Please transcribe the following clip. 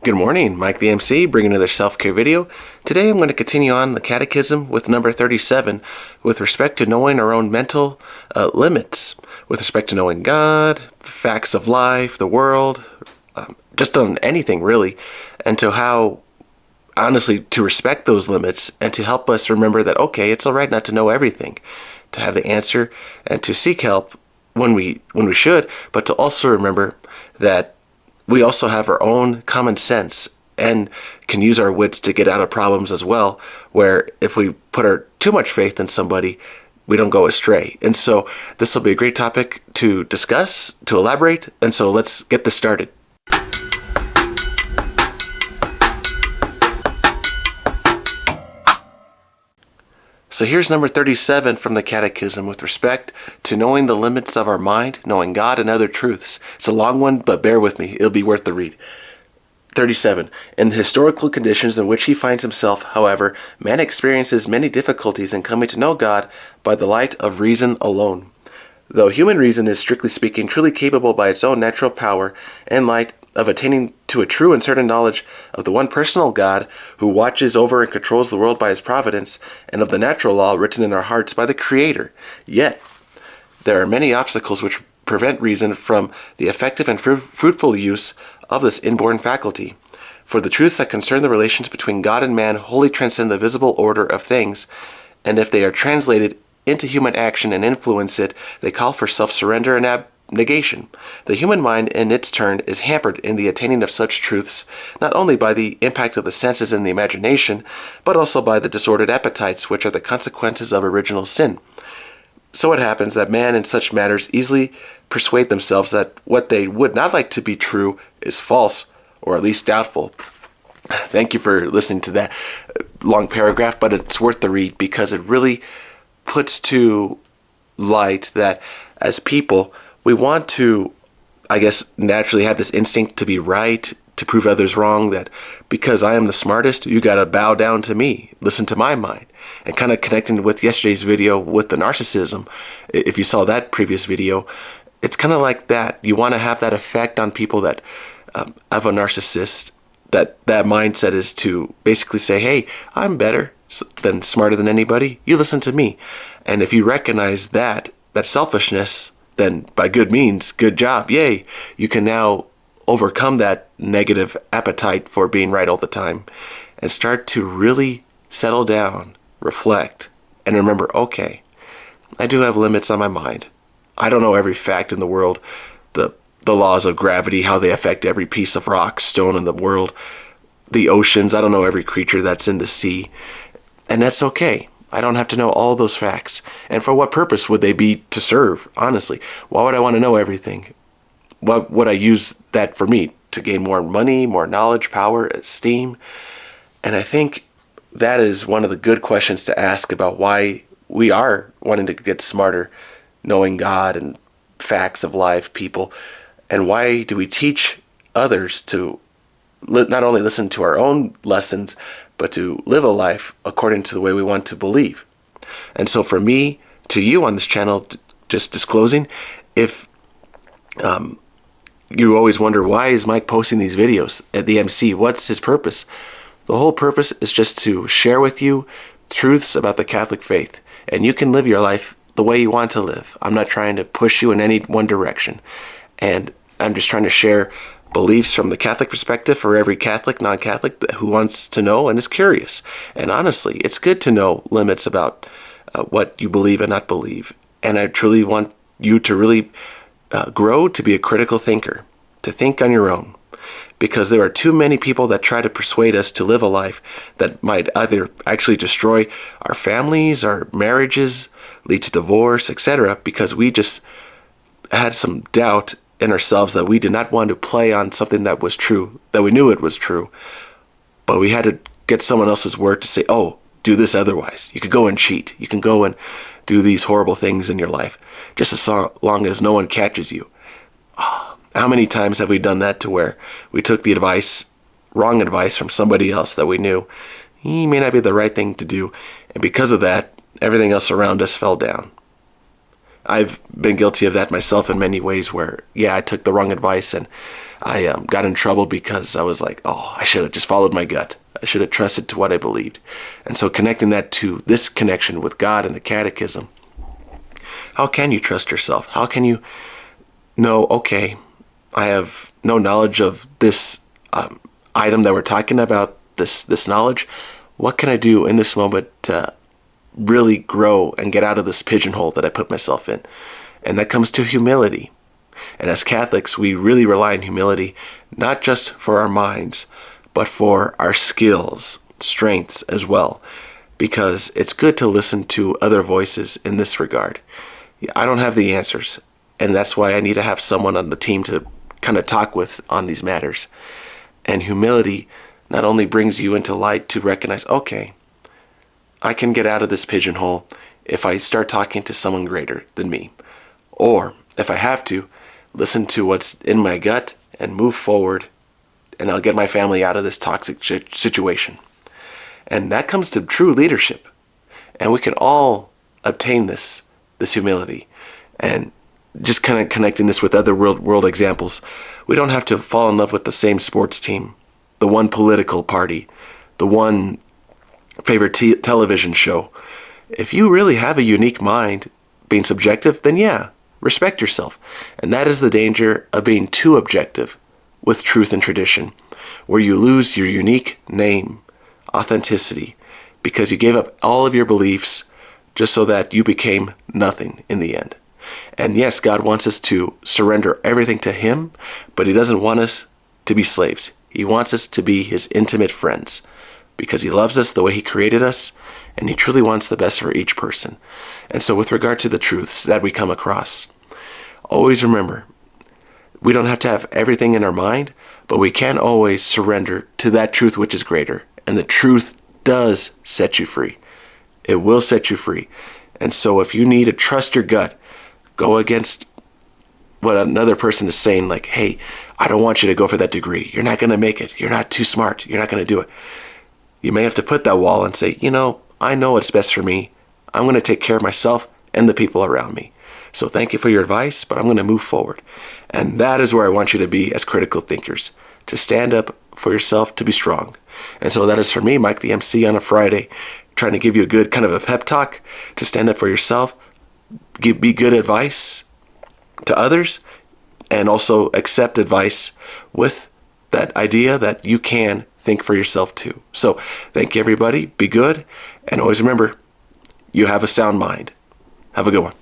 Good morning, Mike the MC, bringing another self-care video. Today I'm going to continue on the Catechism with number 37 with respect to knowing our own mental limits, with respect to knowing God, facts of life, the world, just on anything really, and to how, honestly, to respect those limits and to help us remember that, okay, it's all right not to know everything, to have the answer and to seek help when we should, but to also remember that we also have our own common sense and can use our wits to get out of problems as well, where if we put too much faith in somebody, we don't go astray. And so this will be a great topic to discuss, to elaborate, and so let's get this started. So here's number 37 from the Catechism with respect to knowing the limits of our mind, knowing God and other truths. It's a long one, but bear with me. It'll be worth the read. 37. In the historical conditions in which he finds himself, however, man experiences many difficulties in coming to know God by the light of reason alone. Though human reason is, strictly speaking, truly capable by its own natural power and light of attaining to a true and certain knowledge of the one personal God who watches over and controls the world by his providence, and of the natural law written in our hearts by the Creator. Yet, there are many obstacles which prevent reason from the effective and fruitful use of this inborn faculty. For the truths that concern the relations between God and man wholly transcend the visible order of things, and if they are translated into human action and influence it, they call for self-surrender and abnegation. The human mind, in its turn, is hampered in the attaining of such truths, not only by the impact of the senses and the imagination, but also by the disordered appetites which are the consequences of original sin. So it happens that man in such matters easily persuade themselves that what they would not like to be true is false, or at least doubtful. Thank you for listening to that long paragraph, but it's worth the read because it really puts to light that as people, we want to, I guess, naturally have this instinct to be right, to prove others wrong, that because I am the smartest, you gotta bow down to me, listen to my mind. And kind of connecting with yesterday's video with the narcissism, if you saw that previous video, it's kind of like that. You want to have that effect on people that have a narcissist, that mindset is to basically say, hey, I'm better than smarter than anybody, you listen to me. And if you recognize that selfishness, then by good means, good job, yay, you can now overcome that negative appetite for being right all the time and start to really settle down, reflect, and remember, okay, I do have limits on my mind. I don't know every fact in the world, the laws of gravity, how they affect every piece of rock, stone in the world, the oceans, I don't know every creature that's in the sea, and that's okay. I don't have to know all those facts. And for what purpose would they be to serve, honestly? Why would I want to know everything? What would I use that for me? To gain more money, more knowledge, power, esteem? And I think that is one of the good questions to ask about why we are wanting to get smarter, knowing God and facts of life, people. And why do we teach others to not only listen to our own lessons, but to live a life according to the way we want to believe? And so for me, to you on this channel, just disclosing, if you always wonder, why is Mike posting these videos at the MC? What's his purpose? The whole purpose is just to share with you truths about the Catholic faith, and you can live your life the way you want to live. I'm not trying to push you in any one direction, and I'm just trying to share beliefs from the Catholic perspective for every Catholic, non-Catholic who wants to know and is curious. And honestly, it's good to know limits about what you believe and not believe. And I truly want you to really grow to be a critical thinker, to think on your own. Because there are too many people that try to persuade us to live a life that might either actually destroy our families, our marriages, lead to divorce, etc. because we just had some doubt in ourselves that we did not want to play on something that was true, that we knew it was true, but we had to get someone else's word to say, oh, do this otherwise. You could go and cheat. You can go and do these horrible things in your life, just as long as no one catches you. How many times have we done that to where we took the wrong advice from somebody else that we knew he may not be the right thing to do, and because of that, everything else around us fell down. I've been guilty of that myself in many ways where, yeah, I took the wrong advice and I got in trouble because I was like, oh, I should have just followed my gut. I should have trusted to what I believed. And so connecting that to this connection with God and the Catechism, how can you trust yourself? How can you know, okay, I have no knowledge of this item that we're talking about, this knowledge. What can I do in this moment to really grow and get out of this pigeonhole that I put myself in? And that comes to humility. And as Catholics, we really rely on humility, not just for our minds, but for our skills, strengths as well. Because it's good to listen to other voices in this regard. I don't have the answers, and that's why I need to have someone on the team to kind of talk with on these matters. And humility not only brings you into light to recognize, okay, I can get out of this pigeonhole if I start talking to someone greater than me. Or, if I have to, listen to what's in my gut and move forward, and I'll get my family out of this toxic situation. And that comes to true leadership. And we can all obtain this humility. And just kind of connecting this with other world examples, we don't have to fall in love with the same sports team, the one political party, the one favorite television show. If you really have a unique mind, being subjective, then yeah, respect yourself. And that is the danger of being too objective with truth and tradition, where you lose your unique name, authenticity, because you gave up all of your beliefs just so that you became nothing in the end. And yes, God wants us to surrender everything to Him, but He doesn't want us to be slaves. He wants us to be His intimate friends, because He loves us the way He created us, and He truly wants the best for each person. And so with regard to the truths that we come across, always remember, we don't have to have everything in our mind, but we can always surrender to that truth which is greater. And the truth does set you free. It will set you free. And so if you need to trust your gut, go against what another person is saying, like, hey, I don't want you to go for that degree. You're not going to make it. You're not too smart. You're not going to do it. You may have to put that wall and say, I know what's best for me. I'm going to take care of myself and the people around me. So thank you for your advice, but I'm going to move forward. And that is where I want you to be as critical thinkers, to stand up for yourself, to be strong. And so that is for me, Mike the MC, on a Friday, trying to give you a good kind of a pep talk to stand up for yourself, be good advice to others, and also accept advice with that idea that you can think for yourself too. So thank you, everybody. Be good. And always remember, you have a sound mind. Have a good one.